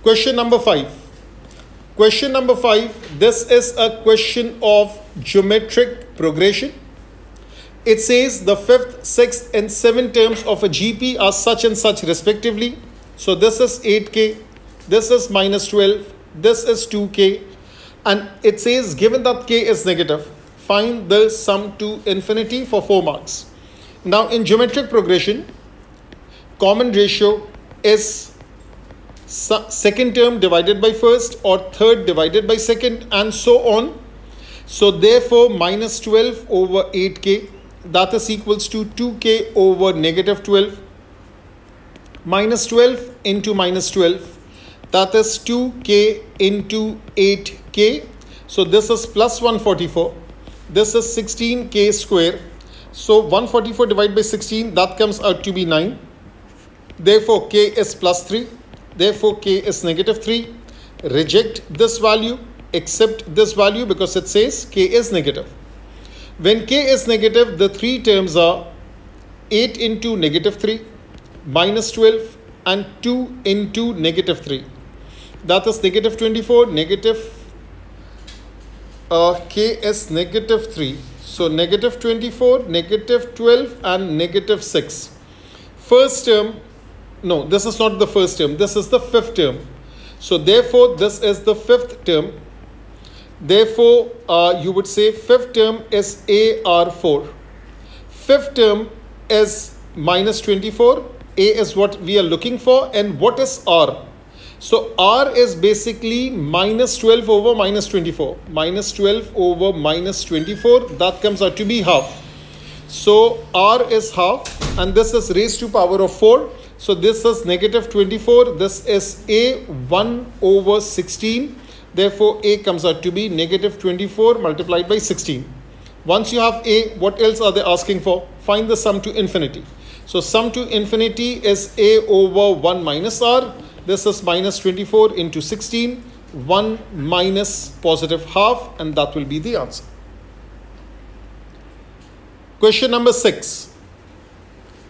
Question number 5. Question number 5. This is a question of geometric progression. It says the 5th, 6th and 7th terms of a GP are such and such respectively. So this is 8k, this is minus 12, this is 2k, and it says given that k is negative, find the sum to infinity for 4 marks. Now in geometric progression, common ratio is second term divided by first or third divided by second and so on. So therefore minus 12 over 8k, that is equals to 2k over negative 12. Minus 12 into minus 12, that is 2k into 8k. So this is plus 144. This is 16k square. So 144 divided by 16, that comes out to be 9. Therefore k is plus 3. Therefore k is negative 3. Reject this value, accept this value because it says k is negative. When k is negative, the three terms are 8 into negative 3, minus 12 and 2 into negative 3. That is negative 24, k is negative 3. So negative 24, negative 12 and negative 6. First term, no, this is not the first term. This is the 5th term. So therefore, this is the 5th term. Therefore, you would say 5th term is AR4. 5th term is minus 24. A is what we are looking for. And what is R? So R is basically minus 12 over minus 24. Minus 12 over minus 24. That comes out to be half. So R is half. And this is raised to power of 4. So this is negative 24. This is A 1 over 16. Therefore, A comes out to be negative 24 multiplied by 16. Once you have A, what else are they asking for? Find the sum to infinity. So sum to infinity is A over 1 minus R. This is minus 24 into 16. 1 minus positive half, and that will be the answer. Question number 6.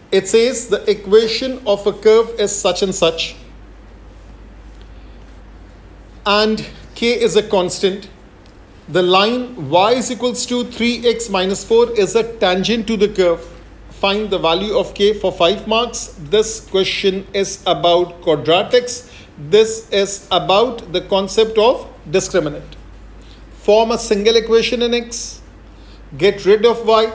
It says the equation of a curve is such and such. And k is a constant. The line y is equals to 3x minus 4 is a tangent to the curve. Find the value of k for 5 marks. This question is about quadratics. This is about the concept of discriminant. Form a single equation in x. Get rid of y.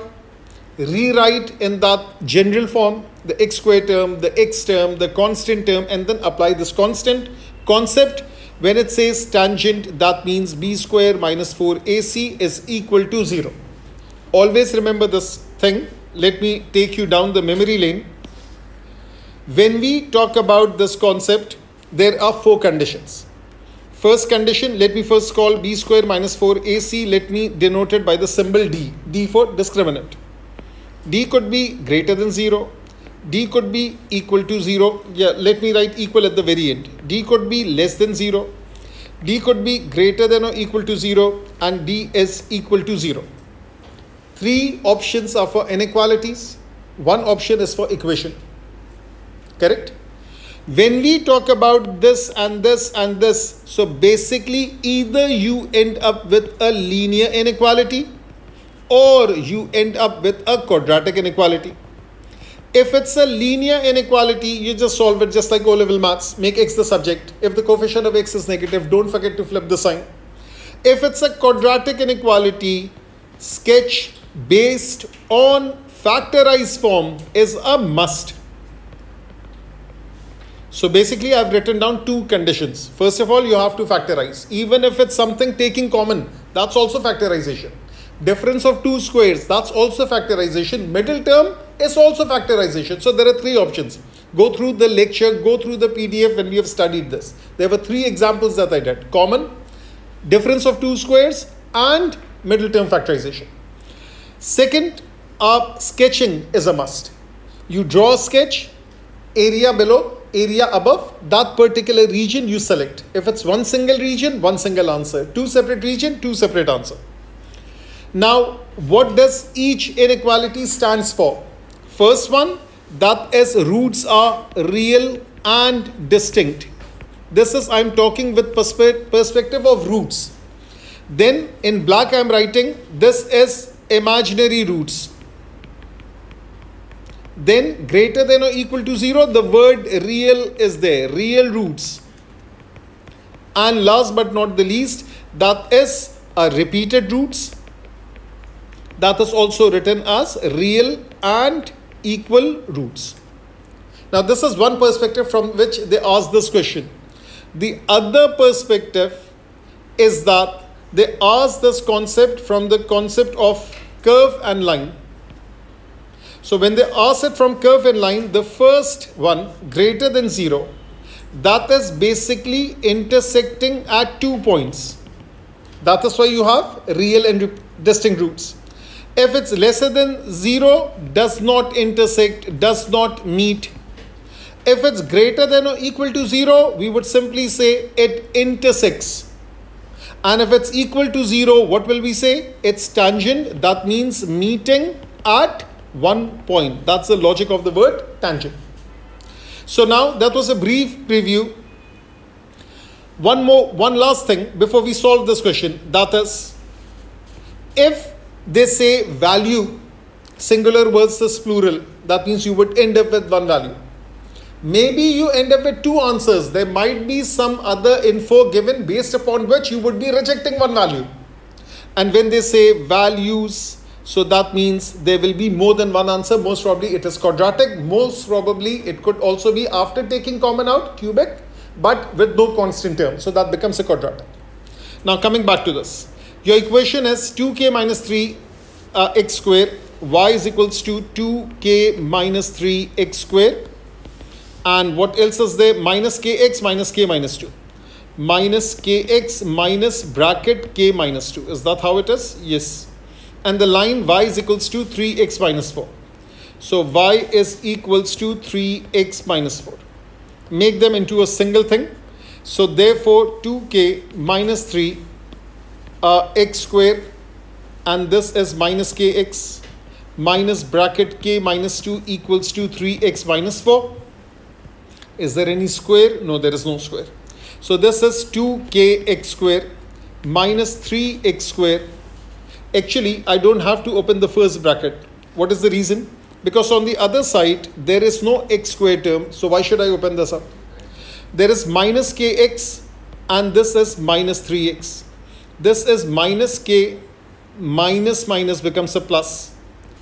Rewrite in that general form the x square term, the x term, the constant term, and then apply this constant concept. When it says tangent, that means b square minus 4ac is equal to 0. Always remember this thing. Let me take you down the memory lane. When we talk about this concept, there are 4 conditions. First condition, let me first call b square minus 4ac. Let me denote it by the symbol d. D for discriminant. D could be greater than 0. D could be equal to 0. Yeah, let me write equal at the very end. D could be less than 0. D could be greater than or equal to 0. And D is equal to 0. 3 options are for inequalities. 1 option is for equation. Correct? When we talk about this and this and this, so basically either you end up with a linear inequality or you end up with a quadratic inequality. If it's a linear inequality, you just solve it just like O-level maths. Make x the subject. If the coefficient of x is negative, don't forget to flip the sign. If it's a quadratic inequality, sketch based on factorized form is a must. So basically, I've written down 2 conditions. First of all, you have to factorize. Even if it's something taking common, that's also factorization. Difference of 2 squares, that's also factorization. Middle term is also factorization. So there are 3 options. Go through the lecture, go through the PDF when we have studied this. There were 3 examples that I did. Common, difference of 2 squares, and middle term factorization. Second, sketching is a must. You draw a sketch, area below, area above, that particular region you select. If it's one single region, one single answer. 2 separate region, 2 separate answer. Now, what does each inequality stands for? First one, that is roots are real and distinct. This is, I'm talking with perspective of roots. Then in black I'm writing this is imaginary roots. Then greater than or equal to 0, the word real is there, real roots. And last but not the least, that is repeated roots. That is also written as real and equal roots. Now this is one perspective from which they ask this question. The other perspective is that they ask this concept from the concept of curve and line. So when they ask it from curve and line, the first one, greater than 0, that is basically intersecting at 2 points. That is why you have real and distinct roots. If it's lesser than 0, does not intersect, does not meet. If it's greater than or equal to 0, we would simply say it intersects. And if it's equal to 0, what will we say? It's tangent. That means meeting at 1 point. That's the logic of the word tangent. So now that was a brief preview. One last thing before we solve this question. That is, if they say value, singular versus plural, that means you would end up with one value. Maybe you end up with two answers. There might be some other info given based upon which you would be rejecting one value. And when they say values, so that means there will be more than one answer. Most probably it is quadratic. Most probably it could also be after taking common out, cubic, but with no constant term. So that becomes a quadratic. Now coming back to this. Your equation is 2k minus 3 x square. Y is equals to 2k minus 3 x square. And what else is there? Minus kx minus k minus 2. Minus kx minus bracket k minus 2. Is that how it is? Yes. And the line y is equals to 3x minus 4. So y is equals to 3x minus 4. Make them into a single thing. So therefore 2k minus 3 x square, and this is minus kx minus bracket k minus 2 equals to 3x minus 4. Is there any square? No, there is no square. So this is 2kx square minus 3x square. Actually, I don't have to open the first bracket. What is the reason? Because on the other side, there is no x square term. So why should I open this up? There is minus kx and this is minus 3x. This is minus k, minus minus becomes a plus.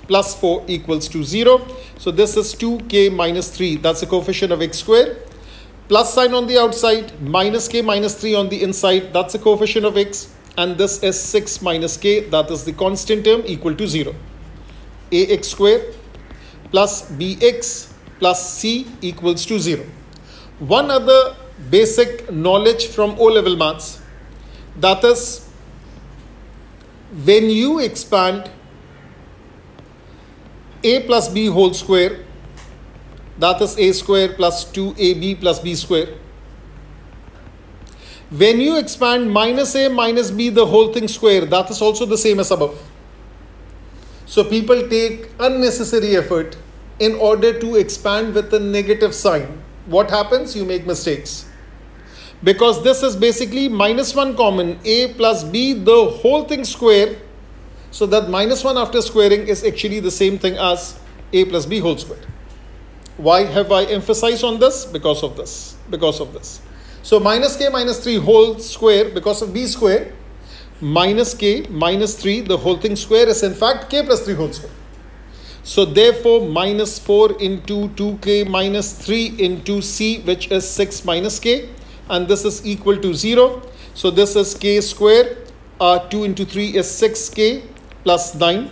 Plus 4 equals to 0. So this is 2k minus 3. That's the coefficient of x square. Plus sign on the outside, minus k minus 3 on the inside. That's the coefficient of x. And this is 6 minus k. That is the constant term equal to 0. Ax square plus bx plus c equals to 0. One other basic knowledge from O-level maths. That is, when you expand a plus b whole square, that is a square plus 2ab plus b square. When you expand minus a minus b the whole thing square, that is also the same as above. So people take unnecessary effort in order to expand with a negative sign. What happens? You make mistakes. Because this is basically minus 1 common, a plus b the whole thing square. So that minus 1 after squaring is actually the same thing as a plus b whole square. Why have I emphasized on this? Because of this. Because of this. So minus k minus 3 whole square because of b square. Minus k minus 3 the whole thing square is in fact k plus 3 whole square. So therefore minus 4 into 2k minus 3 into c, which is 6 minus k. And this is equal to 0. So this is k square. 2 into 3 is 6k plus 9.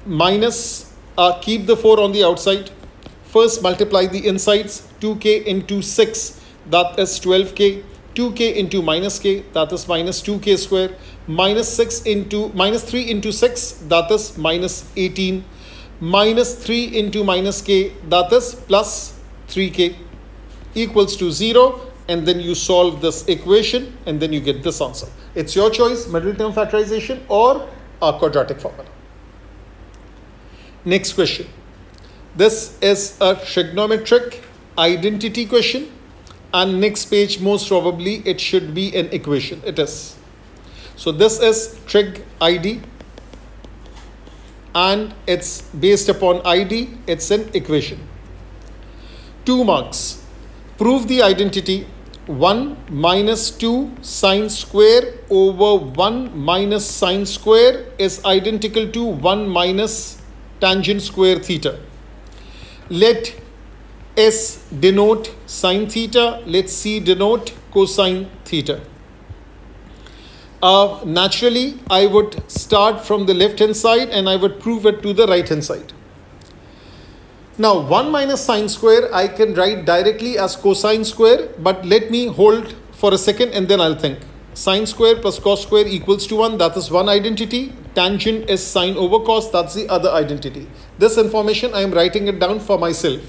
Minus, keep the 4 on the outside. First multiply the insides. 2k into 6, that is 12k. 2k into minus k, that is minus 2k square. Minus 6 into minus 3 into 6, that is minus 18. Minus 3 into minus k, that is plus 3k, equals to 0. And then you solve this equation and then you get this answer. It's your choice, middle term factorization or a quadratic formula. Next question. This is a trigonometric identity question. and next page most probably it should be an equation. It is. So this is trig ID, and it's based upon ID, it's an equation. 2 marks. Prove the identity 1 minus 2 sine square over 1 minus sine square is identical to 1 minus tangent square theta. Let S denote sine theta, let C denote cosine theta. Naturally, I would start from the left hand side and I would prove it to the right hand side. Now 1 minus sine square I can write directly as cosine square, but let me hold for a second and then I'll think. Sine square plus cos square equals to 1, that is one identity. Tangent is sine over cos, that's the other identity. This information I am writing it down for myself.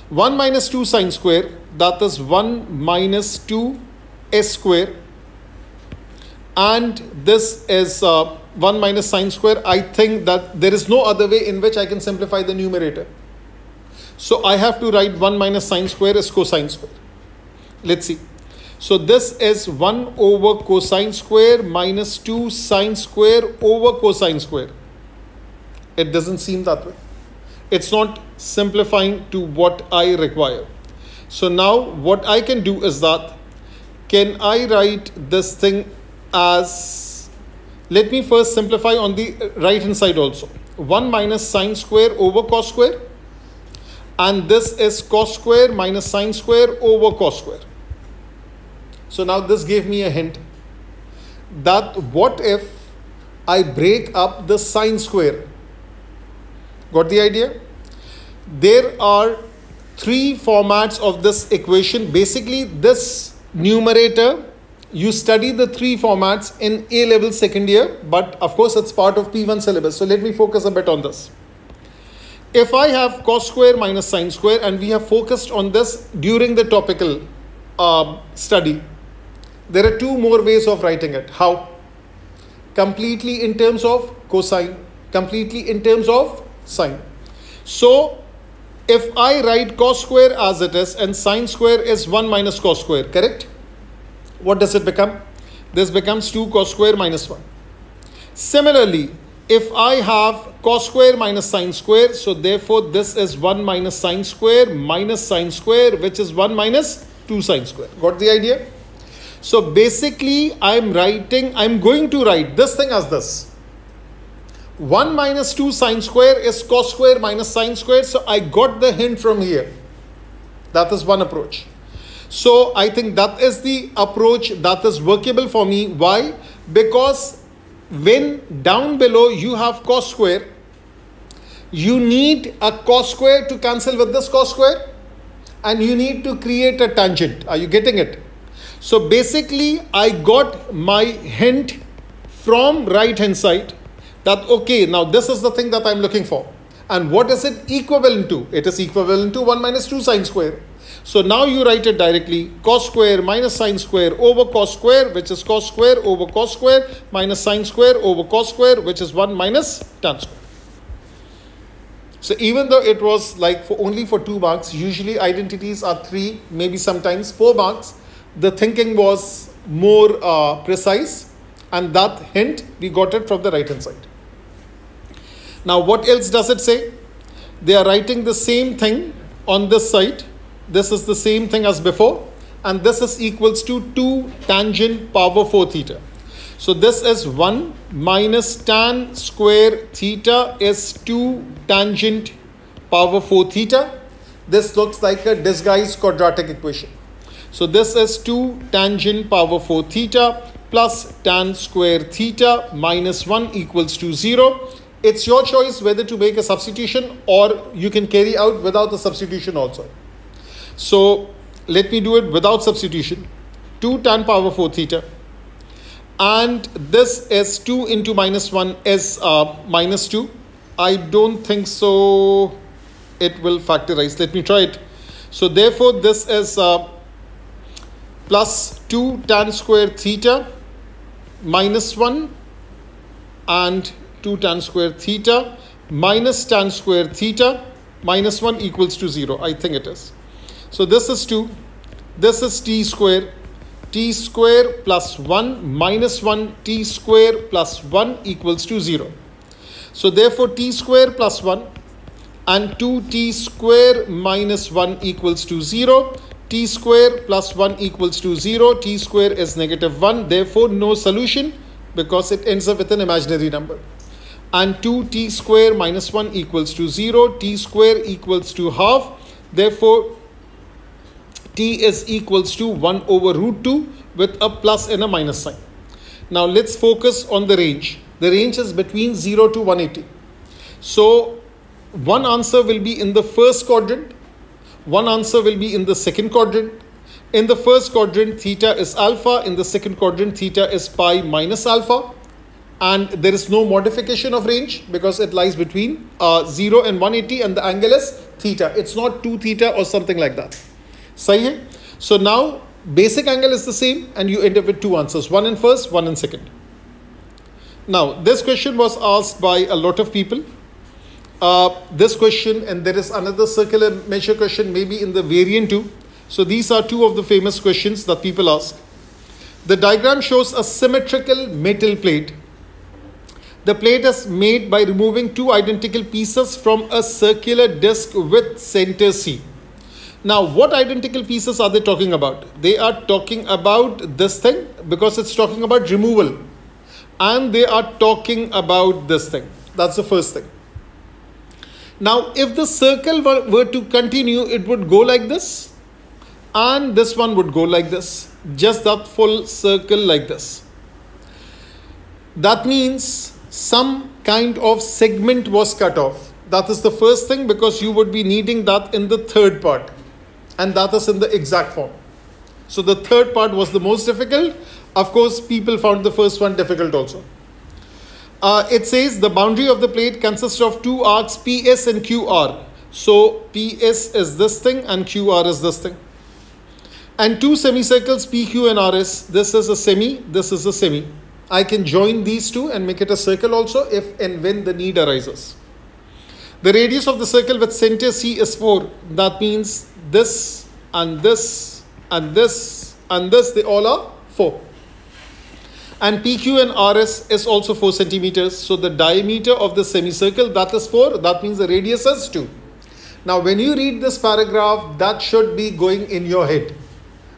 1 minus 2 sine square, that is 1 minus 2 s square, and this is 1 minus sine square. I think that there is no other way in which I can simplify the numerator. So I have to write 1 minus sine square as cosine square. Let's see. So this is 1 over cosine square minus 2 sine square over cosine square. It doesn't seem that way. It's not simplifying to what I require. So now what I can do is that, can I write this thing as, let me first simplify on the right hand side also. 1 minus sine square over cos square, and this is cos square minus sine square over cos square. So now this gave me a hint that what if I break up the sine square? Got the idea? There are 3 formats of this equation. Basically, this numerator, you study the 3 formats in A-level second year, but of course it's part of P1 syllabus. So let me focus a bit on this. If I have cos square minus sine square, and we have focused on this during the topical study, there are 2 more ways of writing it. How? Completely in terms of cosine, completely in terms of sine. So if I write cos square as it is and sine square is 1 minus cos square, correct? What does it become? This becomes 2 cos square minus 1. Similarly, if I have cos square minus sine square, so therefore this is 1 minus sine square minus sine square, which is 1 minus 2 sine square. Got the idea? So basically I'm going to write this thing as this. 1 minus 2 sine square is cos square minus sine square. So I got the hint from here. That is one approach. So I think that is the approach that is workable for me. Why? Because when down below you have cos square, you need a cos square to cancel with this cos square, and you need to create a tangent. Are you getting it? So basically I got my hint from right hand side that okay, now this is the thing that I'm looking for. And what is it equivalent to? It is equivalent to 1 minus 2 sine square. So now you write it directly, cos square minus sine square over cos square, which is cos square over cos square, minus sine square over cos square, which is 1 minus tan square. So even though it was like only for 2 marks, usually identities are 3, maybe sometimes 4 marks, the thinking was more precise, and that hint we got it from the right hand side. Now what else does it say? They are writing the same thing on this side. This is the same thing as before, and this is equals to 2 tangent power 4 theta. So this is 1 minus tan square theta is 2 tangent power 4 theta. This looks like a disguised quadratic equation. So this is 2 tangent power 4 theta plus tan square theta minus 1 equals to 0. It's your choice whether to make a substitution, or you can carry out without the substitution also. So let me do it without substitution. 2 tan power 4 theta, and this is 2 into minus 1 is minus 2. I don't think so it will factorize. Let me try it. So therefore this is plus 2 tan square theta minus 1 and 2 tan square theta minus tan square theta minus 1 equals to 0. I think it is. So this is 2 This is t square. T square plus 1 minus 1 t square plus 1 equals to 0. So therefore t square plus 1 and 2t square minus 1 equals to 0. T square plus 1 equals to 0. T square is negative 1. Therefore no solution because it ends up with an imaginary number. And 2t square minus 1 equals to 0. T square equals to half. Therefore t is equals to 1 over root 2 with a plus and a minus sign. Now let's focus on the range. The range is between 0 to 180. So one answer will be in the first quadrant. One answer will be in the second quadrant. In the first quadrant, theta is alpha. In the second quadrant, theta is pi minus alpha. And there is no modification of range because it lies between 0 and 180 and the angle is theta. It's not 2 theta or something like that. Sahi hai? So now basic angle is the same and you end up with two answers. One in first, one in second. Now this question was asked by a lot of people. This question, and there is another circular measure question maybe in the variant too. So these are two of the famous questions that people ask. The diagram shows a symmetrical metal plate. The plate is made by removing two identical pieces from a circular disc with center C. Now, what identical pieces are they talking about? They are talking about this thing because it's talking about removal. And they are talking about this thing. That's the first thing. Now, if the circle were to continue, it would go like this. And this one would go like this. Just that full circle like this. That means some kind of segment was cut off. That is the first thing because you would be needing that in the third part. And that is in the exact form. So the third part was the most difficult. Of course, people found the first one difficult also. It says the boundary of the plate consists of two arcs PS and QR. So PS is this thing and QR is this thing. And two semicircles PQ and RS. This is a semi, this is a semi. I can join these two and make it a circle also if and when the need arises. The radius of the circle with center C is 4. That means this and this and this and this, they all are 4. And PQ and RS is also 4 centimeters. So the diameter of the semicircle, that is 4. That means the radius is 2. Now when you read this paragraph, that should be going in your head.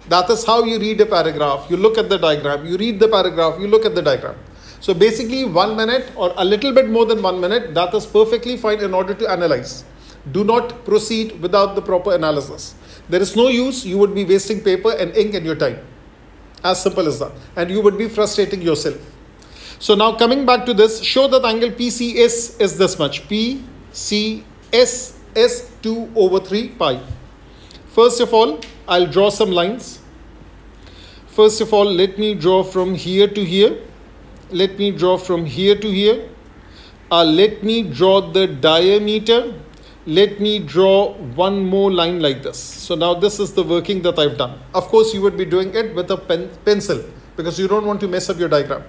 That is how you read a paragraph. You look at the diagram, you read the paragraph, you look at the diagram. So basically 1 minute or a little bit more than 1 minute, that is perfectly fine in order to analyze. Do not proceed without the proper analysis. There is no use. You would be wasting paper and ink and your time. As simple as that. And you would be frustrating yourself. So now coming back to this, show that angle PCS is this much. PCS is 2 over 3 pi. First of all, I'll draw some lines. First of all, let me draw from here to here. Let me draw from here to here. Let me draw the diameter. Let me draw one more line like this. So now this is the working that I've done. Of course, you would be doing it with a pencil because you don't want to mess up your diagram.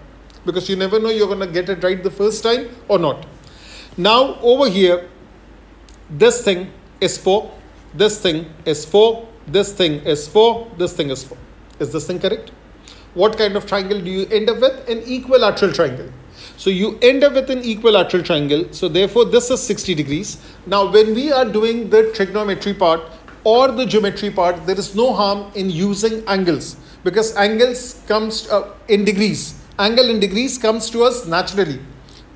Because you never know you're going to get it right the first time or not. Now over here, this thing is 4. This thing is 4. This thing is 4. This thing is 4. Is this thing correct? What kind of triangle do you end up with? An equilateral triangle. So you end up with an equilateral triangle. So therefore this is 60 degrees. Now when we are doing the trigonometry part or the geometry part, there is no harm in using angles because angles comes in degrees. Angle in degrees comes to us naturally.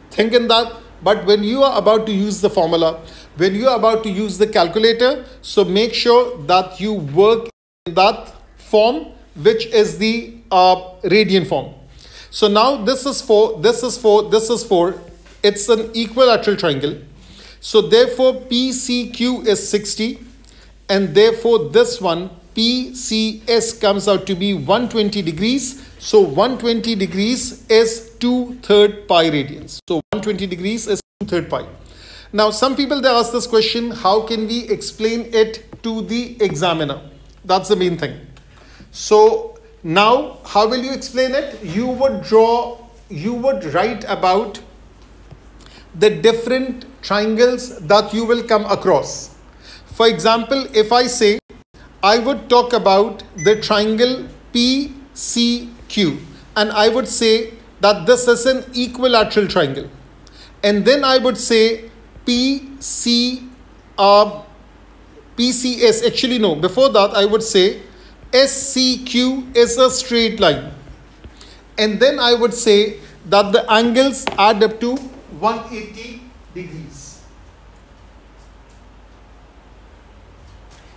Think in that. But when you are about to use the formula, when you are about to use the calculator, so make sure that you work in that form, which is the radian form. So now this is 4, this is 4, this is 4. It's an equilateral triangle. So therefore PCQ is 60 and therefore this one PCS comes out to be 120 degrees. So 120 degrees is 2/3 pi radians. So 120 degrees is 2/3 pi. Now some people they ask this question, how can we explain it to the examiner? That's the main thing. So now, how will you explain it? You would write about the different triangles that you will come across. For example, if I say I would talk about the triangle PCQ, and I would say that this is an equilateral triangle. And then I would say PCS. Actually, no, before that I would say SCQ is a straight line. And then I would say that the angles add up to 180 degrees.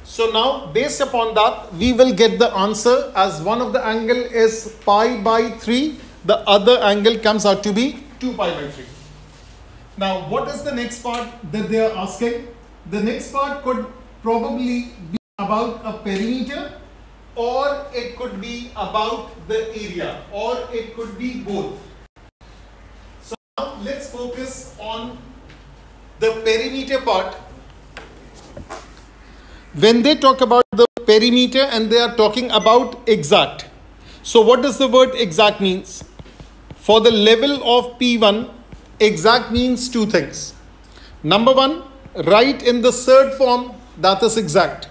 So now, based upon that, we will get the answer as one of the angle is pi by 3. The other angle comes out to be 2 pi by 3. Now, what is the next part that they are asking? The next part could probably be about a perimeter, or it could be about the area, or it could be both. So now let's focus on the perimeter part. When they talk about the perimeter and they are talking about exact. So what does the word exact means? For the level of P1, exact means two things. Number one, write in the third form, that is exact.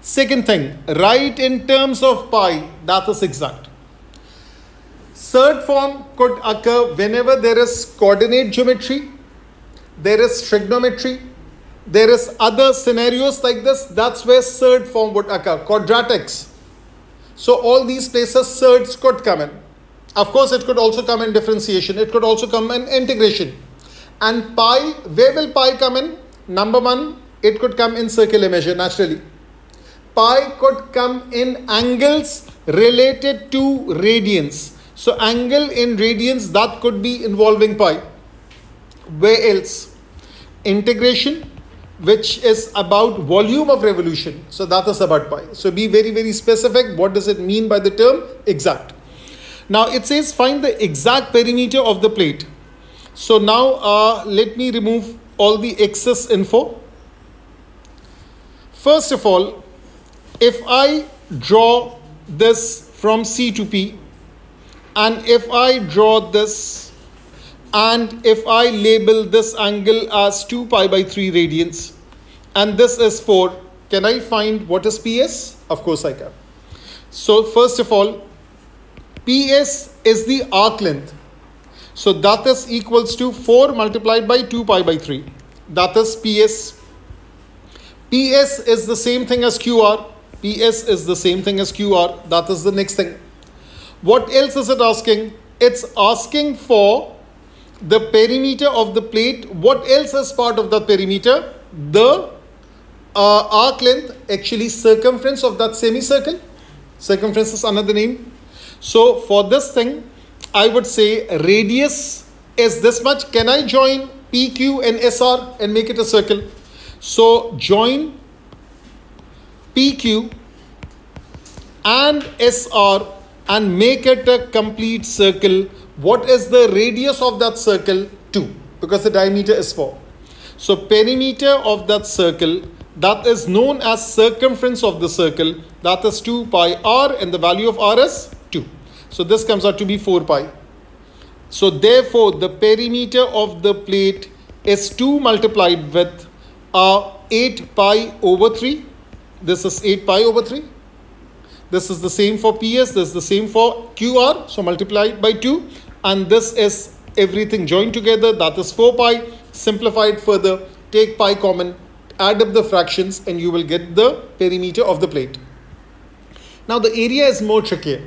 Second thing, write in terms of pi, that is exact. Third form could occur whenever there is coordinate geometry, there is trigonometry, there is other scenarios like this. That's where third form would occur. Quadratics. So all these places thirds could come in. Of course, it could also come in differentiation. It could also come in integration. And pi, where will pi come in? Number one, it could come in circular measure naturally. Pi could come in angles related to radians. So angle in radians, that could be involving pi. Where else? Integration, which is about volume of revolution. So that is about pi. So be very, very specific. What does it mean by the term exact? Now it says find the exact perimeter of the plate. So now let me remove all the excess info. First of all, if I draw this from C to P, and if I draw this, and if I label this angle as 2 pi by 3 radians, and this is 4, can I find what is PS? Of course I can. So first of all, PS is the arc length. So that is equals to 4 multiplied by 2 pi by 3. That is PS. PS is the same thing as QR. PS is the same thing as QR. That is the next thing. What else is it asking? It's asking for the perimeter of the plate. What else is part of that perimeter? The arc length, actually circumference of that semicircle. Circumference is another name. So for this thing, I would say radius is this much. Can I join PQ and SR and make it a circle? So join PQ and SR and make it a complete circle. What is the radius of that circle? 2, because the diameter is 4. So perimeter of that circle, that is known as circumference of the circle, that is 2 pi r, and the value of r is 2. So this comes out to be 4 pi. So therefore the perimeter of the plate is 2 multiplied with 8 pi over 3. This is 8 pi over 3. This is the same for PS. This is the same for QR. So multiplied by 2. And this is everything joined together. That is 4 pi. Simplified further. Take pi common. Add up the fractions and you will get the perimeter of the plate. Now the area is more trickier.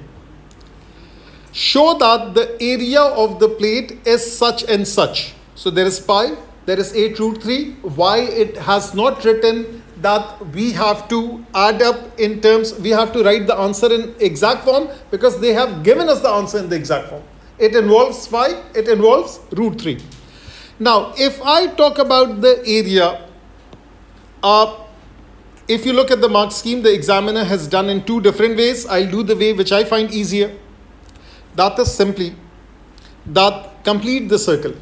Show that the area of the plate is such and such. So there is pi. There is 8 root 3. Why it has not written that we have to add up in terms, we have to write the answer in exact form, because they have given us the answer in the exact form. It involves pi, it involves root 3. Now, if I talk about the area, if you look at the mark scheme, the examiner has done in 2 different ways. I'll do the way which I find easier. That is simply that complete the circle.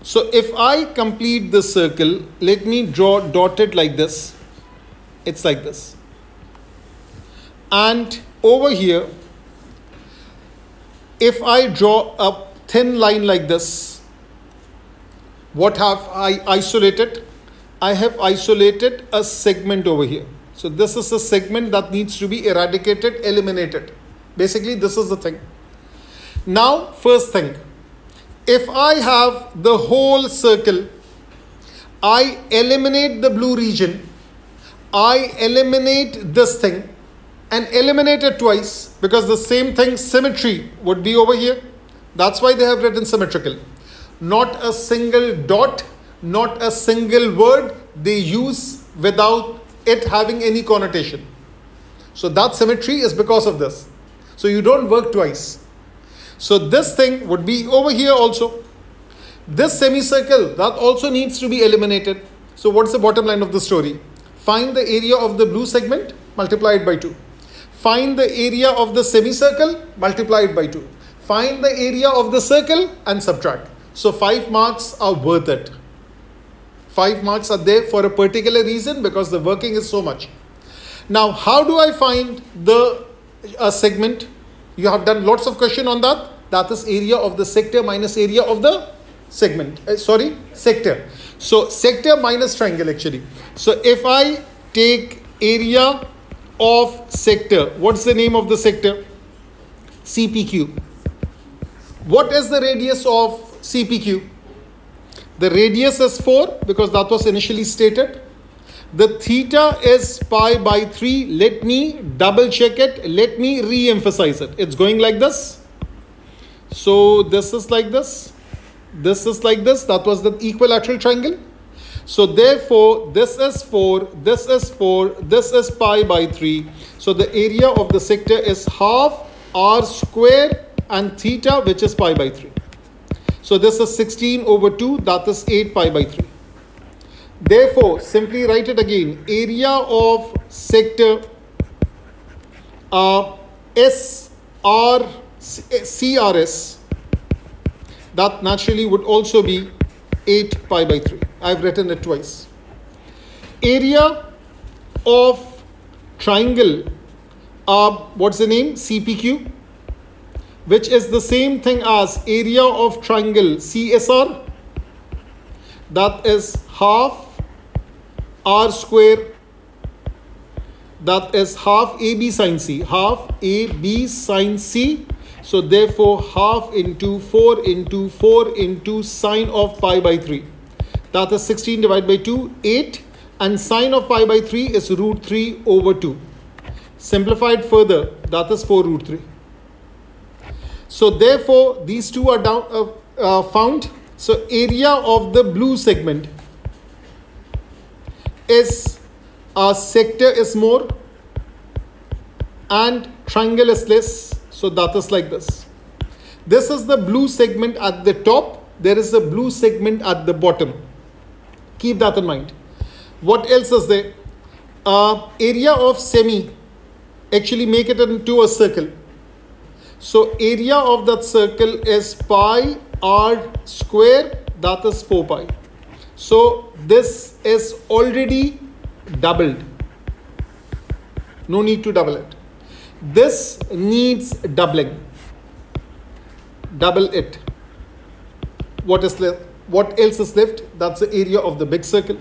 So if I complete the circle, let me draw dotted like this. It's like this. And over here, if I draw a thin line like this, what have I isolated? I have isolated a segment over here. So this is a segment that needs to be eradicated, eliminated. Basically, this is the thing. Now, first thing, if I have the whole circle, I eliminate the blue region, I eliminate this thing and eliminate it twice, because the same thing, symmetry, would be over here. That's why they have written symmetrical. Not a single dot, not a single word they use without it having any connotation. So that symmetry is because of this. So you don't work twice. So this thing would be over here also. This semicircle, that also needs to be eliminated. So what's the bottom line of the story? Find the area of the blue segment, multiply it by 2. Find the area of the semicircle, multiply it by 2. Find the area of the circle and subtract. So 5 marks are worth it. 5 marks are there for a particular reason, because the working is so much. Now, how do I find the segment? You have done lots of question on that. That is area of the sector minus area of the segment. Sector. So sector minus triangle actually. So if I take area of sector, what's the name of the sector? CPQ. What is the radius of CPQ? The radius is 4, because that was initially stated. The theta is pi by 3. Let me double check it. Let me re-emphasize it. It's going like this. So this is like this. This is like this. That was the equilateral triangle. So therefore, this is 4, this is 4, this is pi by 3. So the area of the sector is half r square and theta, which is pi by 3. So this is 16 over 2, that is 8 pi by 3. Therefore, simply write it again. Area of sector CRS, that naturally would also be 8 pi by 3. I've written it twice. Area of triangle, what's the name? CPQ, which is the same thing as area of triangle CSR. That is half r square. That is half AB sine C. Half AB sine C. So therefore, half into 4 into 4 into sine of pi by 3. That is 16 divided by 2, 8. And sine of pi by 3 is root 3 over 2. Simplified further, that is 4 root 3. So therefore, these two are found. So area of the blue segment is sector is more and triangle is less. So that is like this. This is the blue segment at the top. There is a blue segment at the bottom. Keep that in mind. What else is there? Area of semi. Actually make it into a circle. So area of that circle is pi r square. That is 4 pi. So this is already doubled. No need to double it. This needs doubling. Double it. What is left? What else is left? That's the area of the big circle.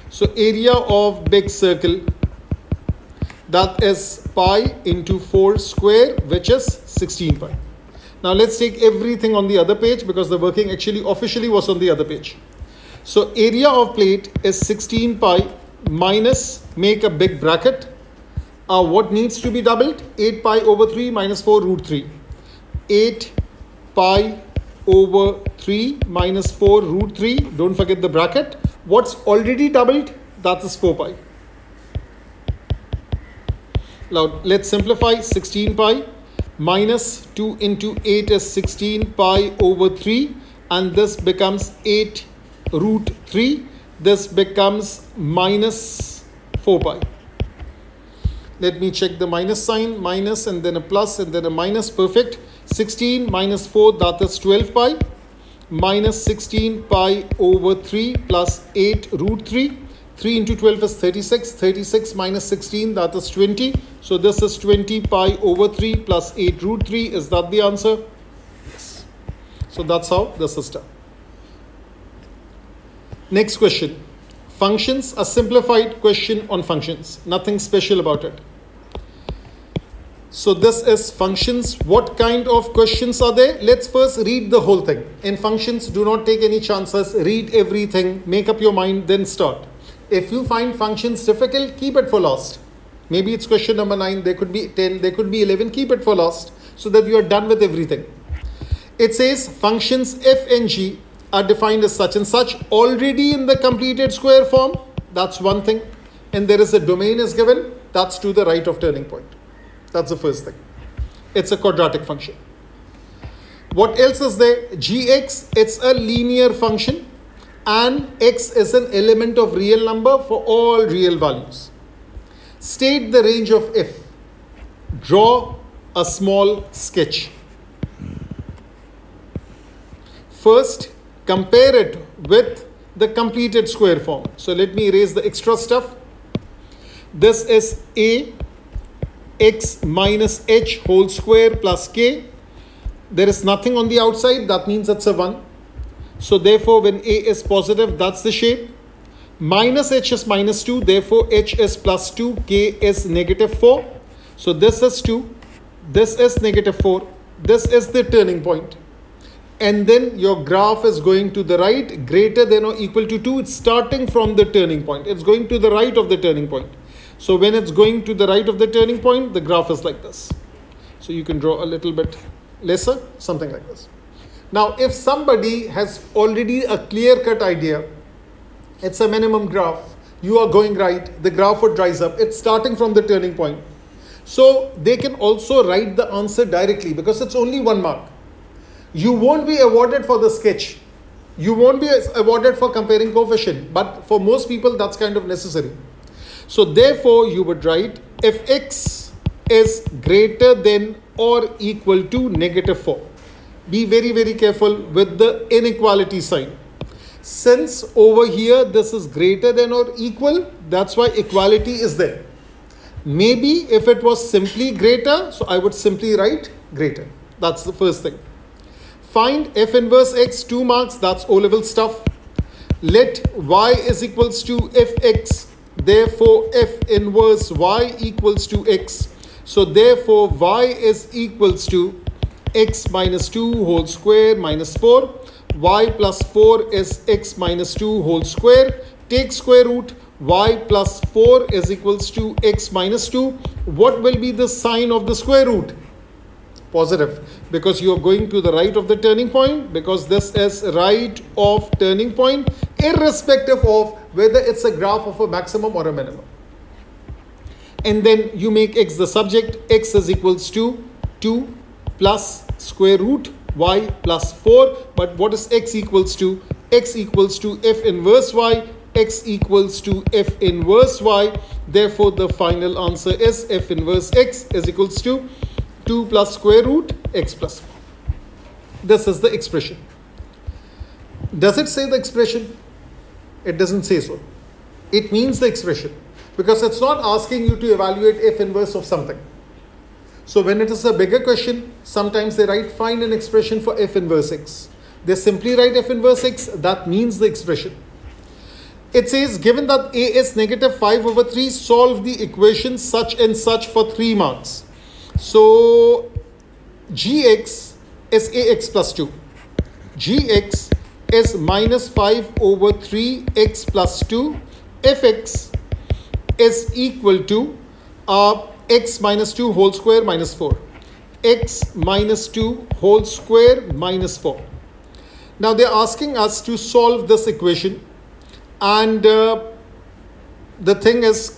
So area of big circle, that is pi into 4 square, which is 16 pi. Now let's take everything on the other page, because the working actually officially was on the other page. So area of plate is 16 pi minus, make a big bracket. What needs to be doubled? 8 pi over 3 minus 4 root 3. 8 pi over 3 minus 4 root 3. Don't forget the bracket. What's already doubled? That is 4 pi. Now let's simplify. 16 pi minus 2 into 8 is 16 pi over 3. And this becomes 8 root 3. This becomes minus 4 pi. Let me check the minus sign. Minus and then a plus and then a minus. Perfect. 16 minus 4, that is 12 pi. Minus 16 pi over 3 plus 8 root 3. 3 into 12 is 36. 36 minus 16, that is 20. So this is 20 pi over 3 plus 8 root 3. Is that the answer? Yes. So that's how this is done. Next question. Functions, a simplified question on functions. Nothing special about it. So this is functions. What kind of questions are there? Let's first read the whole thing. In functions, do not take any chances. Read everything. Make up your mind, then start. If you find functions difficult, keep it for last. Maybe it's question number 9. There could be 10. There could be 11. Keep it for last so that you are done with everything. It says functions f and g are defined as such and such already in the completed square form. That's one thing. And there is a domain is given. That's to the right of turning point. That's the first thing. It's a quadratic function. What else is there? Gx, it's a linear function. And x is an element of real number for all real values. State the range of f. Draw a small sketch. First, compare it with the completed square form. So let me erase the extra stuff. This is a x minus h whole square plus k. There is nothing on the outside. That means it's a 1. So therefore, when a is positive, that's the shape. Minus h is minus 2. Therefore, h is plus 2. K is negative 4. So this is 2. This is negative 4. This is the turning point. And then your graph is going to the right, greater than or equal to 2. It's starting from the turning point. It's going to the right of the turning point. So when it's going to the right of the turning point, the graph is like this. So you can draw a little bit lesser, something like this. Now, if somebody has already a clear-cut idea, it's a minimum graph, you are going right, the graph would rise up. It's starting from the turning point. So they can also write the answer directly because it's only 1 mark. You won't be awarded for the sketch. You won't be awarded for comparing coefficient. But for most people, that's kind of necessary. So therefore, you would write if x is greater than or equal to negative 4. Be very, very careful with the inequality sign. Since over here, this is greater than or equal, that's why equality is there. Maybe if it was simply greater, so I would simply write greater. That's the first thing. Find f inverse x, 2 marks, that's O-level stuff. Let y is equals to fx. Therefore, f inverse y equals to x. So therefore, y is equals to x minus 2 whole square minus 4. Y plus 4 is x minus 2 whole square. Take square root. Y plus 4 is equals to x minus 2. What will be the sign of the square root? Positive, because you are going to the right of the turning point, because this is right of turning point, irrespective of whether it's a graph of a maximum or a minimum. And then you make x the subject. X is equals to 2 plus square root y plus 4. But what is x equals to? X equals to f inverse y. X equals to f inverse y. Therefore, the final answer is f inverse x is equals to 2 plus square root x plus 4. This is the expression. Does it say the expression? It doesn't say so. It means the expression, because it's not asking you to evaluate f inverse of something. So when it is a bigger question, sometimes they write find an expression for f inverse x. They simply write f inverse x. That means the expression. It says given that a is negative 5 over 3, solve the equation such and such for 3 marks. So gx is ax plus 2. Gx is minus 5 over 3x plus 2. Fx is equal to x minus 2 whole square minus 4. X minus 2 whole square minus 4. Now they're asking us to solve this equation. And the thing is,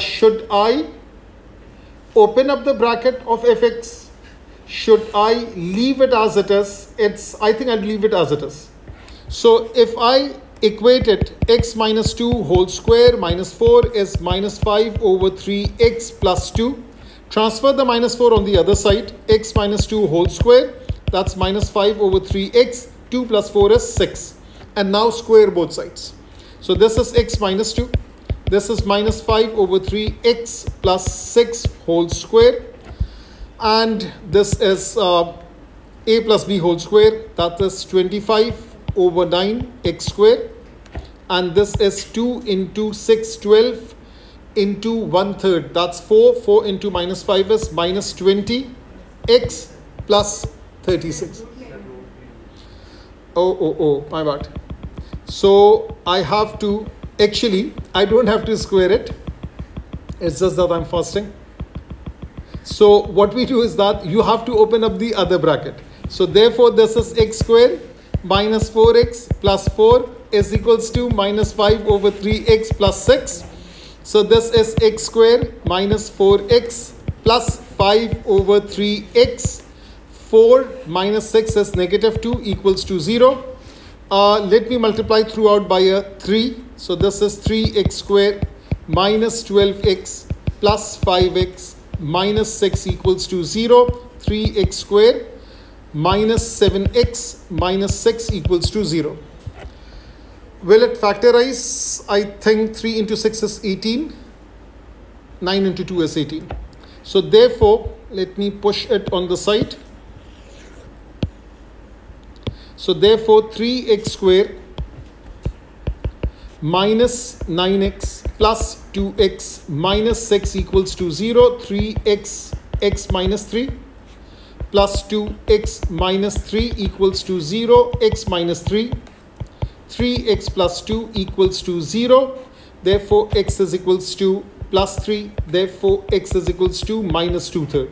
should I open up the bracket of fx? Should I leave it as it is? I think I'll leave it as it is. So if I equate it, x minus 2 whole square minus 4 is minus 5 over 3x plus 2. Transfer the minus 4 on the other side. X minus 2 whole square, that's minus 5 over 3x. 2 plus 4 is 6. And now square both sides. So this is x minus 2. This is minus 5 over 3x plus 6 whole square. And this is a plus b whole square. That is 25 over 9 x square. and this is 2 into 6, 12 into 1/3. That's 4. 4 into minus 5 is minus 20. X plus 36. Oh, my bad. So I have to, actually, I don't have to square it. It's just that I'm fasting. So what we do is that you have to open up the other bracket. So therefore, this is x square minus 4x plus 4 is equals to minus 5 over 3x plus 6. So this is x square minus 4x plus 5 over 3x. 4 minus 6 is negative 2 equals to 0. Let me multiply throughout by a 3. So this is 3x square minus 12x plus 5x minus 6 equals to 0. 3x square minus 7x minus 6 equals to 0. Will it factorize? I think 3 into 6 is 18. 9 into 2 is 18. So therefore, let me push it on the side. So therefore, 3x square minus 9x plus 2x minus 6 equals to 0. 3x x minus 3 plus 2x minus 3 equals to 0. X minus 3. 3x plus 2 equals to 0. Therefore, x is equals to plus 3. Therefore, x is equals to minus 2/3.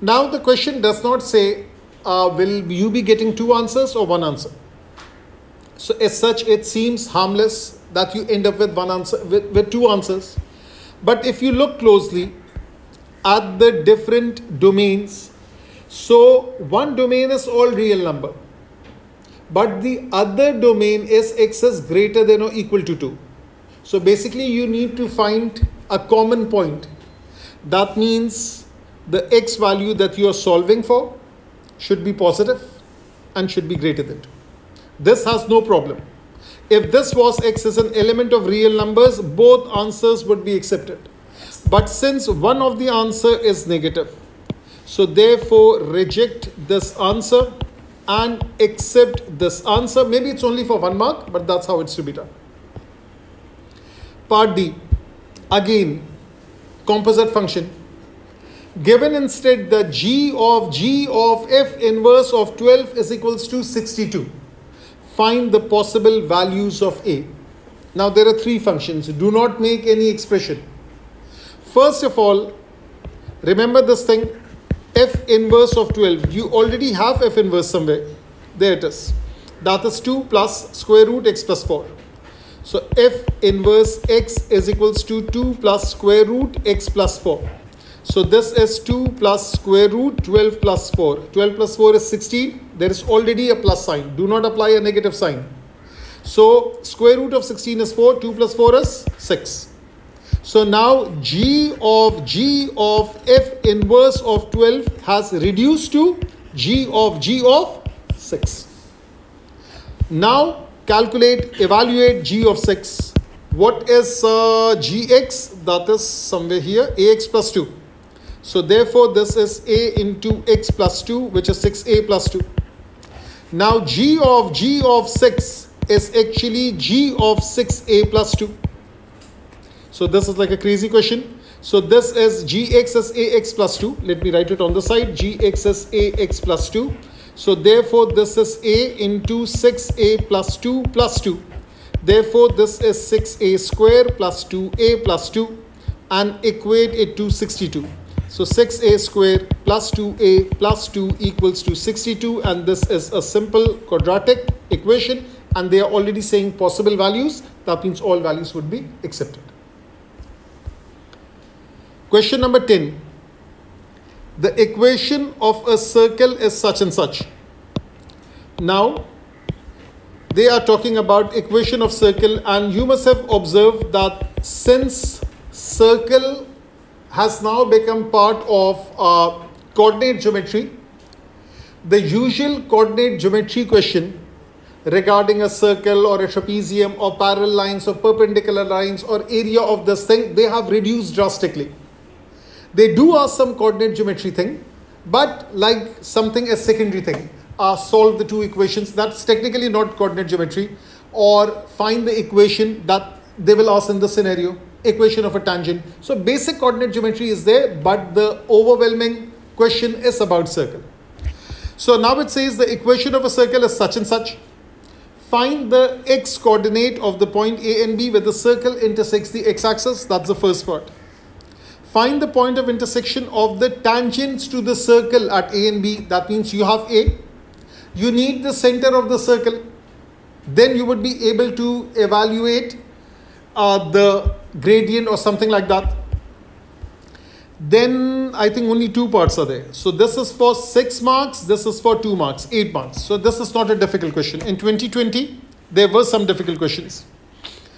Now, the question does not say, will you be getting 2 answers or 1 answer? So, as such, it seems harmless that you end up with 1 answer, with 2 answers. But if you look closely at the different domains, so one domain is all real number, but the other domain is x is greater than or equal to 2. So basically you need to find a common point. That means the x value that you are solving for should be positive and should be greater than 2. This has no problem. If this was x is an element of real numbers, both answers would be accepted. But since one of the answer is negative, so therefore reject this answer and accept this answer. Maybe it's only for 1 mark, but that's how it's to be done. Part D. Again, composite function. Given instead the g of f inverse of 12 is equals to 62. Find the possible values of a. Now there are 3 functions. Do not make any expression. First of all, remember this thing, f inverse of 12. You already have f inverse somewhere. There it is. That is 2 plus square root x plus 4. So f inverse x is equals to 2 plus square root x plus 4. So this is 2 plus square root 12 plus 4. 12 plus 4 is 16. There is already a plus sign. Do not apply a negative sign. So square root of 16 is 4. 2 plus 4 is 6. So now g of f inverse of 12 has reduced to g of 6. Now evaluate g of 6. What is gx? That is somewhere here, ax plus 2. So therefore this is a into x plus 2, which is 6a plus 2. Now g of 6 is actually g of 6a plus 2. So this is like a crazy question. So this is gx is ax plus 2. Let me write it on the side. Gx is ax plus 2. So therefore this is a into 6a plus 2 plus 2. Therefore this is 6a square plus 2a plus 2 and equate it to 62. So 6a square plus 2a plus 2 equals to 62, and this is a simple quadratic equation, and they are already saying possible values. That means all values would be accepted. Question number 10. The equation of a circle is such and such. Now, they are talking about equation of circle, and you must have observed that since circle has now become part of coordinate geometry, the usual coordinate geometry question regarding a circle or a trapezium or parallel lines or perpendicular lines or area of this thing, they have reduced drastically. They do ask some coordinate geometry thing, but like something as secondary thing. Solve the 2 equations. That's technically not coordinate geometry. or find the equation that they will ask in the scenario, equation of a tangent. So basic coordinate geometry is there, but the overwhelming question is about circle. So now it says the equation of a circle is such and such. Find the x coordinate of the point A and B where the circle intersects the x-axis. That's the first part. Find the point of intersection of the tangents to the circle at A and B. That means you have A. You need the center of the circle. Then you would be able to evaluate the gradient or something like that. Then I think only 2 parts are there. So this is for 6 marks, this is for 2 marks, 8 marks. So this is not a difficult question. In 2020, there were some difficult questions.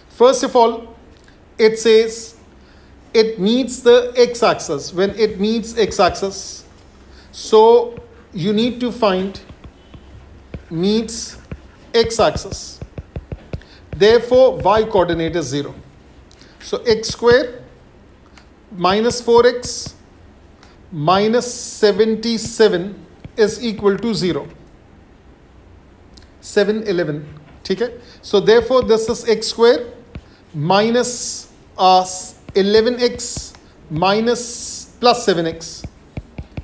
First of all, it says it meets the x-axis. When it meets x-axis, so you need to find meets x-axis. Therefore, y coordinate is 0. So x square minus 4x minus 77 is equal to 0. 711. Okay? So therefore, this is x square minus 11x minus plus 7x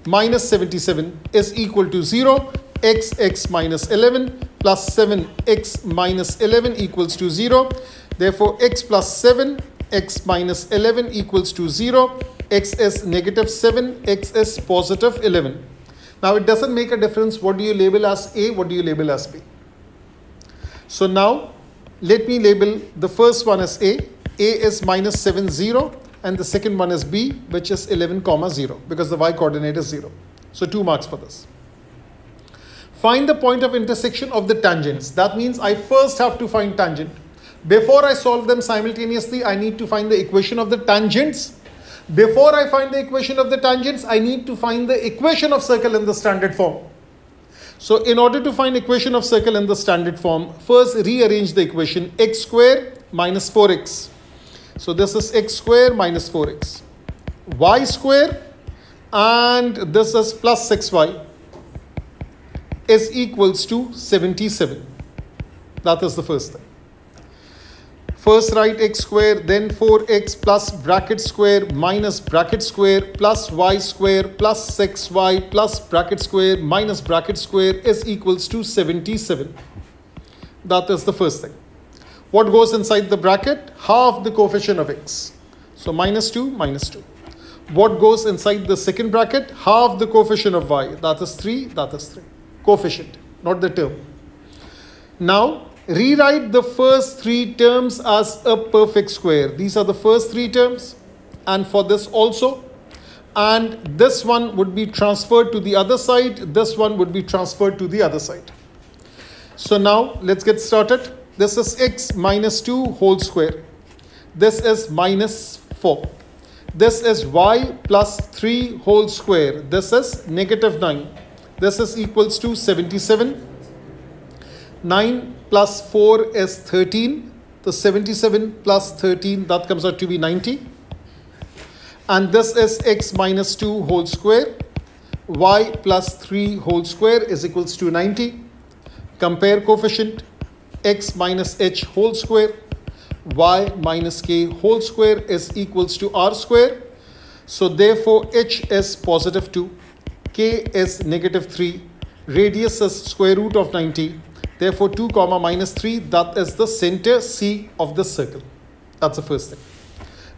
minus 77 is equal to 0. X minus 11 plus 7x minus 11 equals to 0. Therefore, x plus 7, x minus 11 equals to 0. X is negative 7, x is positive 11. Now, it doesn't make a difference what do you label as A, what do you label as B. So now, let me label the first one as A. A is minus 7, 0. And the second one is B, which is 11, 0. Because the y coordinate is 0. So 2 marks for this. Find the point of intersection of the tangents. That means I first have to find tangent. Before I solve them simultaneously, I need to find the equation of the tangents. Before I find the equation of the tangents, I need to find the equation of circle in the standard form. So in order to find equation of circle in the standard form, first rearrange the equation x square minus 4x. So this is x square minus 4x. Y square and this is plus 6y is equals to 77. That is the first thing. First write x square, then 4x plus bracket square minus bracket square plus y square plus 6y plus bracket square minus bracket square is equals to 77. That is the first thing. What goes inside the bracket? Half the coefficient of x. So minus 2, minus 2. What goes inside the second bracket? Half the coefficient of y. That is 3, that is 3. Coefficient, not the term. Now, rewrite the first 3 terms as a perfect square. These are the first 3 terms. And for this also. And this one would be transferred to the other side. This one would be transferred to the other side. So now, let's get started. This is x minus 2 whole square. This is minus 4. This is y plus 3 whole square. This is negative 9. This is equals to 77. 9 plus 4 is 13. The 77 plus 13, that comes out to be 90. And this is x minus 2 whole square. Y plus 3 whole square is equals to 90. Compare coefficient. X minus h whole square. Y minus k whole square is equals to r square. So therefore, h is positive 2. K is negative 3. Radius is square root of 90. Therefore, 2 comma minus 3, that is the center C of the circle. That's the first thing.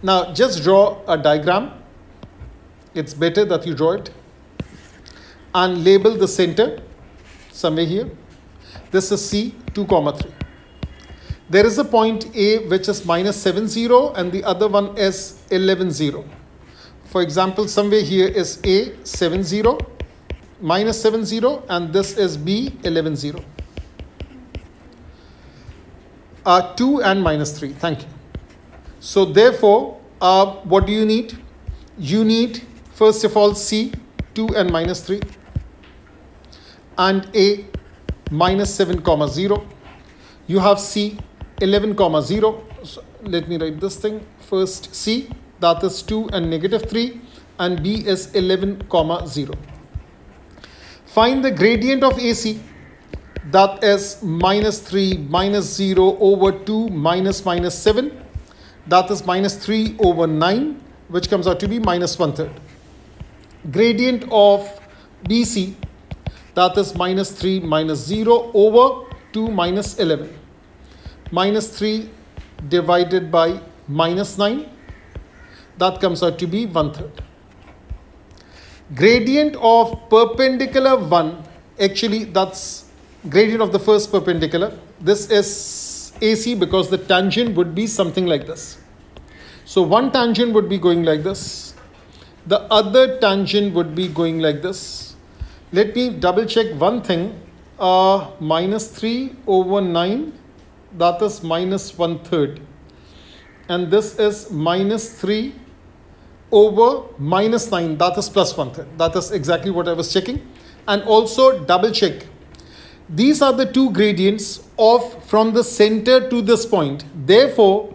Now, just draw a diagram. It's better that you draw it. And label the center somewhere here. This is C, 2 comma 3. There is a point A which is minus 7, 0 and the other one is 11, 0. For example, somewhere here is A, 7, 0, minus 7, 0 and this is B, 11, 0. 2 and minus 3. Thank you. So therefore, what do you need? You need, first of all, C, 2 and minus 3. And A, minus 7, comma 0. You have C, 11, comma 0. So let me write this thing. First C, that is 2 and negative 3. And B is 11, comma 0. Find the gradient of AC. that is minus 3 minus 0 over 2 minus minus 7. That is minus 3 over 9, which comes out to be minus 1/3. Gradient of BC, that is minus 3 minus 0 over 2 minus 11. Minus 3 divided by minus 9, that comes out to be 1/3. Gradient of perpendicular 1, actually that's gradient of the first perpendicular. This is AC because the tangent would be something like this. So one tangent would be going like this. The other tangent would be going like this. Let me double check one thing. Minus 3 over 9, that is minus 1/3. And this is minus 3 over minus 9, that is plus 1/3. That is exactly what I was checking. And also double check. These are the two gradients of from the center to this point. Therefore,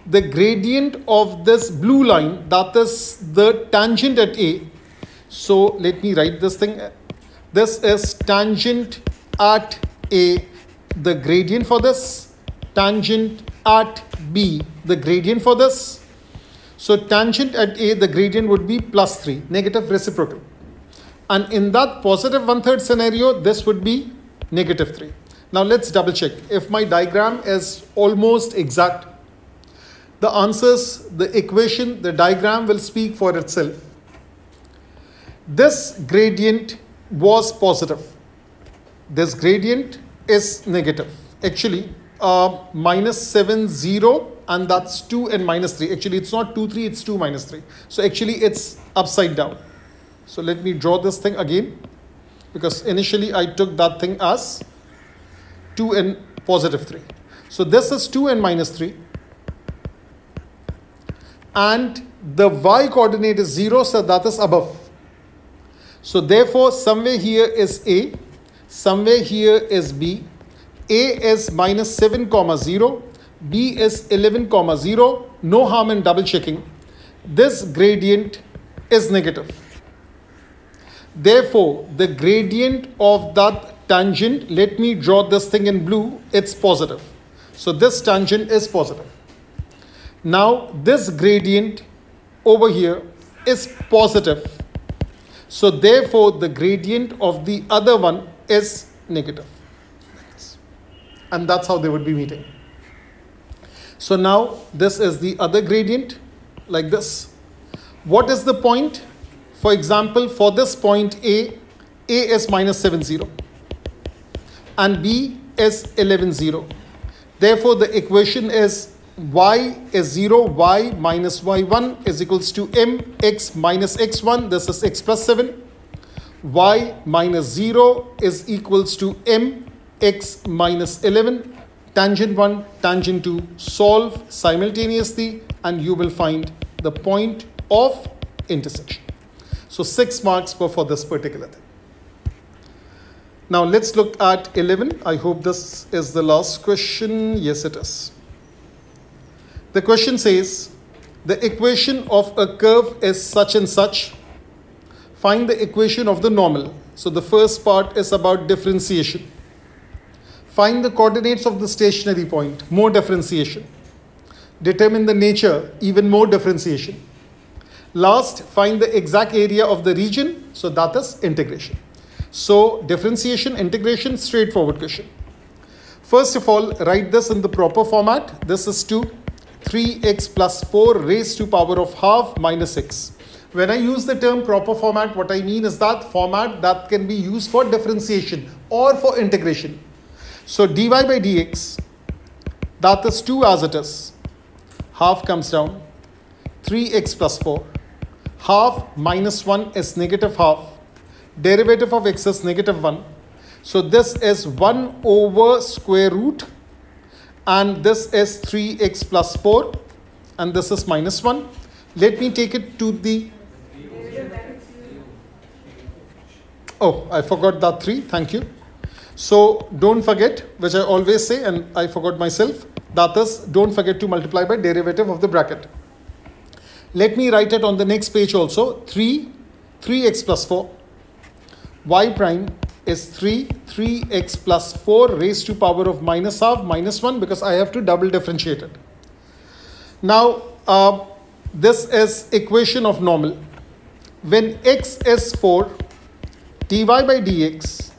the gradient of this blue line, that is the tangent at A. So let me write this thing. This is tangent at A, the gradient for this. Tangent at B, the gradient for this. So tangent at A, the gradient would be plus 3, negative reciprocal. And in that positive 1/3 scenario, this would be negative 3. Now let's double check. If my diagram is almost exact, the answers, the equation, the diagram will speak for itself. This gradient was positive. This gradient is negative. Actually, minus 7, 0, and that's 2 and minus 3. Actually, it's not 2, 3, it's 2 minus 3. So actually, it's upside down. So let me draw this thing again, because initially I took that thing as 2 and positive 3. So this is 2 and minus 3. And the y coordinate is 0, so that is above. So therefore, somewhere here is A, somewhere here is B. A is minus 7, 0. B is 11, 0. No harm in double checking. This gradient is negative. Therefore, the gradient of that tangent, let me draw this thing in blue, it's positive. So this tangent is positive. Now, this gradient over here is positive. So therefore, the gradient of the other one is negative. And that's how they would be meeting. So now, this is the other gradient, like this. What is the point? For example, for this point A is minus 7, 0. And B is 11, 0. Therefore, the equation is y is 0, y minus y1 is equals to mx minus x1. This is x plus 7. Y minus 0 is equals to mx minus 11. Tangent 1, tangent 2, solve simultaneously, and you will find the point of intersection. So 6 marks for this particular thing. Now let's look at 11. I hope this is the last question. Yes, it is. The question says, the equation of a curve is such and such. Find the equation of the normal. So the first part is about differentiation. Find the coordinates of the stationary point, more differentiation. Determine the nature, even more differentiation. Last, find the exact area of the region, so that is integration. So differentiation, integration, straightforward question. First of all, write this in the proper format. This is 3x plus 4 raised to power of half minus x. When I use the term proper format, what I mean is that format that can be used for differentiation or for integration. So dy by dx, that is 2 as it is. Half comes down. 3x plus 4. Half minus 1 is negative half. Derivative of x is negative 1. So this is 1 over square root. And this is 3x plus 4. And this is minus 1. Let me take it to the... Oh, I forgot that 3. Thank you. So don't forget, which I always say, and I forgot myself, that is, don't forget to multiply by derivative of the bracket. Let me write it on the next page also. 3x plus 4, y prime is 3, 3x plus 4 raised to power of minus half minus 1 because I have to double differentiate it. Now, this is equation of normal. When x is 4, dy by dx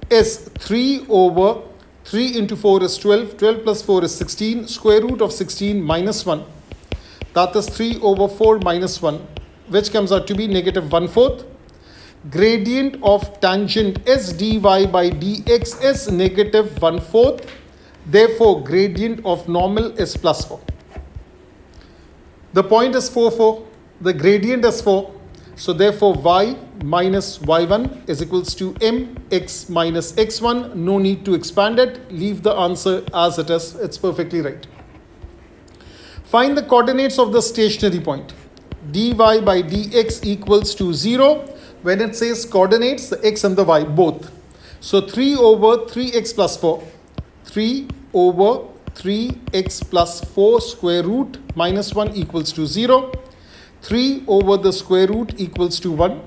is 3 over 3 into 4 is 12, 12 plus 4 is 16, square root of 16 minus 1. That is 3 over 4 minus 1, which comes out to be negative 1/4. Gradient of tangent is dy by dx is negative 1/4. Therefore, gradient of normal is plus 4. The point is 4, 4. The gradient is 4. So therefore, y minus y1 is equals to mx minus x1. No need to expand it. Leave the answer as it is. It's perfectly right. Find the coordinates of the stationary point. Dy by dx equals to 0. When it says coordinates, the x and the y both. So 3 over 3x plus 4. 3 over 3x plus 4 square root minus 1 equals to 0. 3 over the square root equals to 1.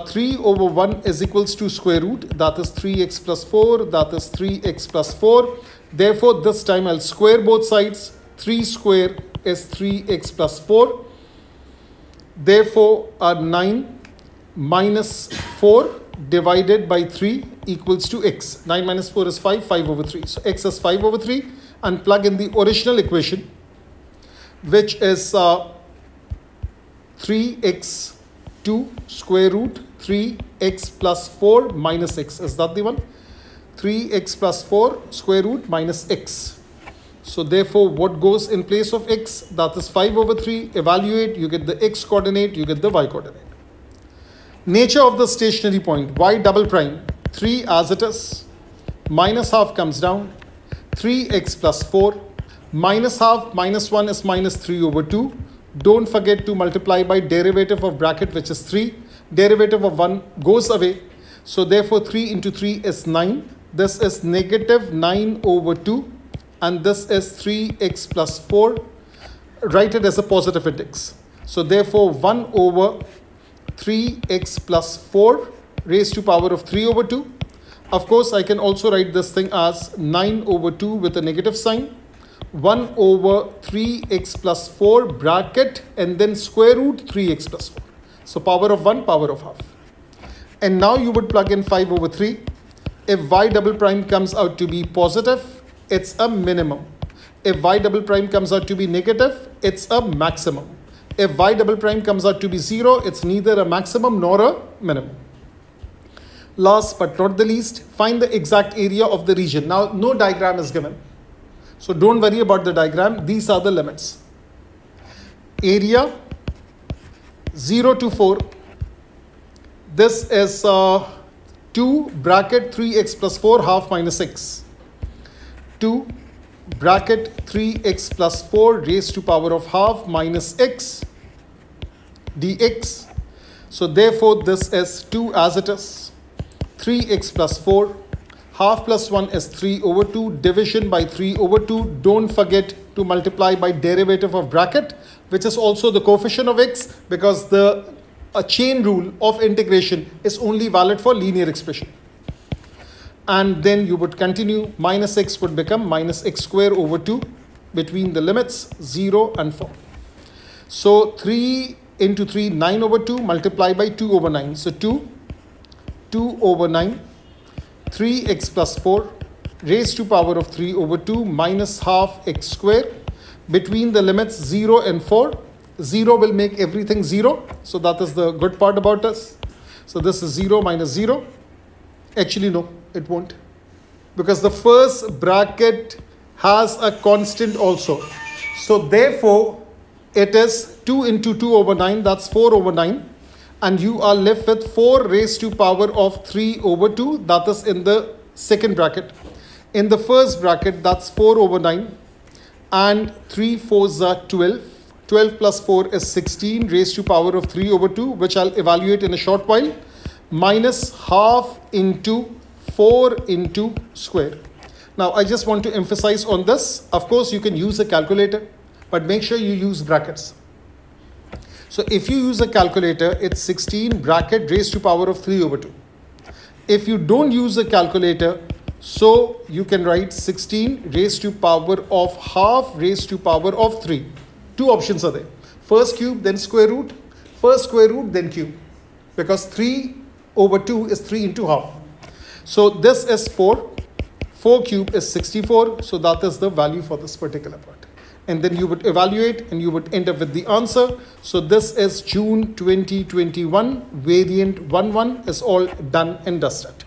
3 over 1 is equals to square root. That is 3x plus 4. That is 3x plus 4. Therefore, this time I'll square both sides. 3 square is 3x plus 4. Therefore, 9 minus 4 divided by 3 equals to x. 9 minus 4 is 5, 5 over 3. So x is 5 over 3, and plug in the original equation, which is 3x2 square root 3x plus 4 minus x. Is that the one? 3x plus 4 square root minus x. So therefore, what goes in place of x? That is 5 over 3. Evaluate, you get the x coordinate, you get the y coordinate. Nature of the stationary point, y double prime, 3 as it is, minus half comes down, 3x plus 4, minus half minus 1 is minus 3 over 2. Don't forget to multiply by derivative of bracket, which is 3. Derivative of 1 goes away. So therefore, 3 into 3 is 9. This is negative 9 over 2. And this is 3x plus 4. Write it as a positive index. So therefore, 1 over 3x plus 4 raised to power of 3 over 2. Of course, I can also write this thing as 9 over 2 with a negative sign. 1 over 3x plus 4 bracket and then square root 3x plus 4. So power of 1, power of half. And now you would plug in 5 over 3. If y double prime comes out to be positive, it's a minimum. If y double prime comes out to be negative, it's a maximum. If y double prime comes out to be 0, it's neither a maximum nor a minimum. Last but not the least, find the exact area of the region. Now, no diagram is given. So don't worry about the diagram. These are the limits. Area 0 to 4. This is 2 bracket 3x plus 4 half minus 6. 2 bracket 3x plus 4 raised to power of half minus x dx. So therefore, this is 2 as it is. 3x plus 4. Half plus 1 is 3 over 2. Division by 3 over 2. Don't forget to multiply by derivative of bracket, which is also the coefficient of x, because the chain rule of integration is only valid for linear expression. And then you would continue. Minus x would become minus x square over 2 between the limits 0 and 4. So 3 into 3, 9 over 2, multiply by 2 over 9. So 2 over 9. 3x plus 4 raised to power of 3 over 2 minus half x square between the limits 0 and 4. 0 will make everything 0. So that is the good part about us. So this is 0 minus 0. Actually, no, it won't. Because the first bracket has a constant also. So therefore, it is 2 into 2 over 9. That's 4 over 9. And you are left with 4 raised to power of 3 over 2. That is in the second bracket. In the first bracket, that's 4 over 9. And 3 4s are 12. 12 plus 4 is 16 raised to power of 3 over 2, which I'll evaluate in a short while. Minus half into 4 into square. Now, I just want to emphasize on this. Of course, you can use a calculator, but make sure you use brackets. So if you use a calculator, it's 16 bracket raised to power of 3 over 2. if you don't use a calculator, so you can write 16 raised to power of half raised to power of 3. Two options are there. First cube, then square root. First square root, then cube. Because 3 over 2 is 3 into half. So this is 4. 4 cube is 64. So that is the value for this particular part. And then you would evaluate and you would end up with the answer. So this is June 2021 variant 11 is all done and dusted.